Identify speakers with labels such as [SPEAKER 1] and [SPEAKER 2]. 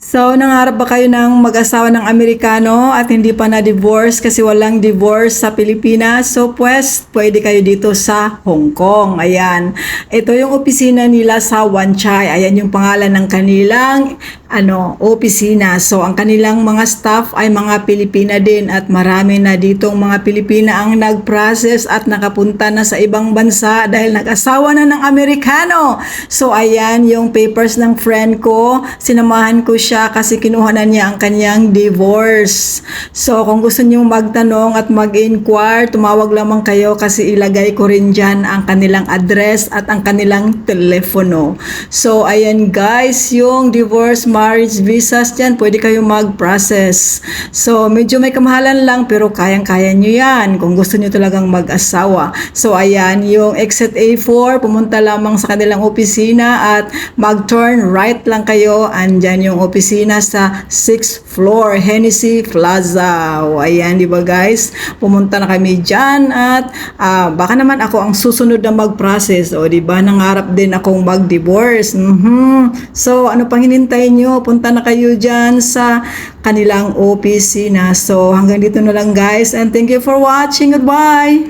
[SPEAKER 1] So, nangarap ba kayo ng mag-asawa ng Amerikano at hindi pa na-divorce kasi walang divorce sa Pilipinas? So, pues, pwede kayo dito sa Hong Kong. Ayan. Ito yung opisina nila sa Wan Chai. Ayan yung pangalan ng kanilang opisina. So, ang kanilang mga staff ay mga Pilipina din at marami na ditong mga Pilipina ang nag-process at nakapunta na sa ibang bansa dahil nag-asawa na ng Amerikano. So, ayan yung papers ng friend ko. Sinamahan ko siya kasi kinuha na niya ang kanyang divorce. So, kung gusto niyo magtanong at mag-inquire, tumawag lamang kayo kasi ilagay ko rin dyan ang kanilang address at ang kanilang telepono. So, ayan guys, yung divorce marriage visas dyan, pwede kayo mag-process. So, medyo may kamahalan lang pero kayang-kaya nyo yan kung gusto nyo talagang mag-asawa. So, ayan, yung exit A4, pumunta lamang sa kanilang opisina at mag-turn right lang kayo. Andyan yung opisina sa 6th floor, Hennessy Plaza. O, ayan, di ba guys? Pumunta na kami dyan at baka naman ako ang susunod na mag-process. O, di ba? Nangarap din akong mag-divorce. So, ano pang hinintay nyo? Punta na kayo dyan sa kanilang opisina. So, hanggang dito na lang guys and thank you for watching. Goodbye!